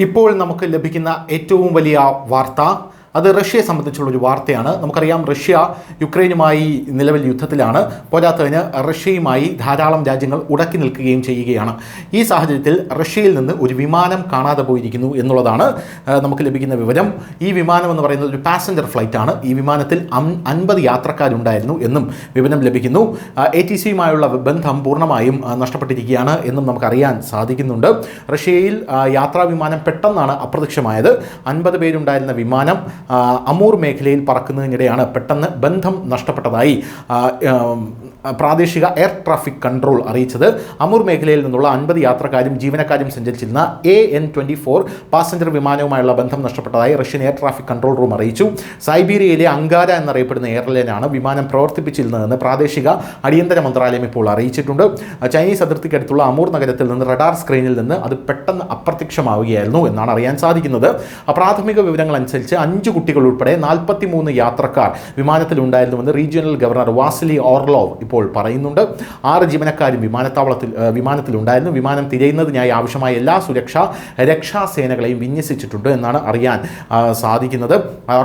ഇപ്പോൾ നമുക്ക് ലഭിക്കുന്ന ഏറ്റവും വലിയ വാർത്ത അത് റഷ്യയെ സംബന്ധിച്ചുള്ളൊരു വാർത്തയാണ്. നമുക്കറിയാം, റഷ്യ യുക്രൈനുമായി നിലവിൽ യുദ്ധത്തിലാണ്. പോരാത്തതിന് റഷ്യയുമായി ധാരാളം രാജ്യങ്ങൾ ഉടക്കി നിൽക്കുകയും ചെയ്യുകയാണ്. ഈ സാഹചര്യത്തിൽ റഷ്യയിൽ നിന്ന് ഒരു വിമാനം കാണാതെ പോയിരിക്കുന്നു എന്നുള്ളതാണ് നമുക്ക് ലഭിക്കുന്ന വിവരം. ഈ വിമാനം എന്ന് പറയുന്നത് ഒരു പാസഞ്ചർ ഫ്ലൈറ്റാണ്. ഈ വിമാനത്തിൽ 50 യാത്രക്കാരുണ്ടായിരുന്നു എന്നും വിവരം ലഭിക്കുന്നു. ATCയുമായുള്ള ബന്ധം പൂർണ്ണമായും നഷ്ടപ്പെട്ടിരിക്കുകയാണ് എന്നും നമുക്കറിയാൻ സാധിക്കുന്നുണ്ട്. റഷ്യയിൽ യാത്രാ വിമാനം പെട്ടെന്നാണ് അപ്രത്യക്ഷമായത്. 50 പേരുണ്ടായിരുന്ന വിമാനം അമൂർ മേഖലയിൽ പറക്കുന്നതിനിടെയാണ് പെട്ടെന്ന് ബന്ധം നഷ്ടപ്പെട്ടതായി പ്രാദേശിക എയർ ട്രാഫിക് കൺട്രോൾ അറിയിച്ചത്. അമൂർ മേഖലയിൽ നിന്നുള്ള 50 യാത്രക്കാരും ജീവനക്കാരും സഞ്ചരിച്ചിരുന്ന AN-24 പാസഞ്ചർ വിമാനവുമായുള്ള ബന്ധം നഷ്ടപ്പെട്ടതായി Russian air traffic control room അറിയിച്ചു. സൈബീരിയയിലെ അങ്കാര എന്നറിയപ്പെടുന്ന എയർലൈനാണ് വിമാനം പ്രവർത്തിപ്പിച്ചിരുന്നതെന്ന് പ്രാദേശിക അടിയന്തര മന്ത്രാലയം ഇപ്പോൾ അറിയിച്ചിട്ടുണ്ട്. ചൈനീസ് അതിർത്തിക്കടുത്തുള്ള അമൂർ നഗരത്തിൽ നിന്ന് റഡാർ സ്ക്രീനിൽ നിന്ന് അത് പെട്ടെന്ന് അപ്രത്യക്ഷമാവുകയായിരുന്നു എന്നാണ് അറിയാൻ സാധിക്കുന്നത്. പ്രാഥമിക വിവരങ്ങൾ അനുസരിച്ച് 5 കുട്ടികൾ ഉൾപ്പെടെ 43 യാത്രക്കാർ വിമാനത്തിലുണ്ടായിരുന്നുവെന്ന് റീജിയണൽ ഗവർണർ വാസിലി ഓർലോവ് ഇപ്പോൾ പറയുന്നുണ്ട്. 6 ജീവനക്കാരും വിമാനത്തിലുണ്ടായിരുന്നു. വിമാനം തിരയുന്നതിനായി ആവശ്യമായ എല്ലാ രക്ഷാസേനകളെയും വിന്യസിച്ചിട്ടുണ്ട് എന്നാണ് അറിയാൻ സാധിക്കുന്നത്.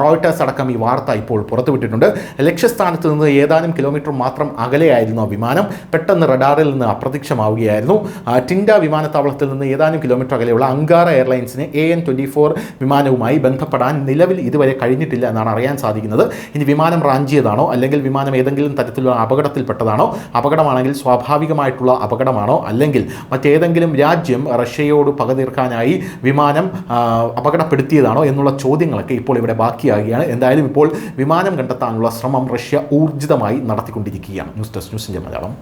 റോയിട്ടേഴ്സ് അടക്കം ഈ വാർത്ത ഇപ്പോൾ പുറത്തുവിട്ടിട്ടുണ്ട്. ലക്ഷ്യസ്ഥാനത്ത് നിന്ന് ഏതാനും കിലോമീറ്റർ മാത്രം അകലെയായിരുന്നു വിമാനം. പെട്ടെന്ന് റഡാറിൽ നിന്ന് അപ്രത്യക്ഷമാവുകയായിരുന്നു. ടിൻഡ വിമാനത്താവളത്തിൽ നിന്ന് ഏതാനും കിലോമീറ്റർ അകലെയുള്ള അങ്കാര എയർലൈൻസിന് AN-24 വിമാനവുമായി ബന്ധപ്പെടാൻ നിലവിൽ ഇതുവരെ കഴിഞ്ഞിട്ടില്ല എന്നാണ് അറിയാൻ സാധിക്കുന്നത്. ഇനി വിമാനം റാഞ്ചിയതാണോ അല്ലെങ്കിൽ വിമാനം ഏതെങ്കിലും തരത്തിലുള്ള അപകടത്തിൽപ്പെട്ടതാണോ, അപകടമാണെങ്കിൽ സ്വാഭാവികമായിട്ടുള്ള അപകടമാണോ, അല്ലെങ്കിൽ മറ്റേതെങ്കിലും രാജ്യം റഷ്യയോട് പക തീർക്കാനായി വിമാനം അപകടപ്പെടുത്തിയതാണോ എന്നുള്ള ചോദ്യങ്ങളൊക്കെ ഇപ്പോൾ ഇവിടെ ബാക്കിയാകുകയാണ്. എന്തായാലും ഇപ്പോൾ വിമാനം കണ്ടെത്താനുള്ള ശ്രമം റഷ്യ ഊർജിതമായി നടത്തിക്കൊണ്ടിരിക്കുകയാണ്. News desk, news India Malayalam.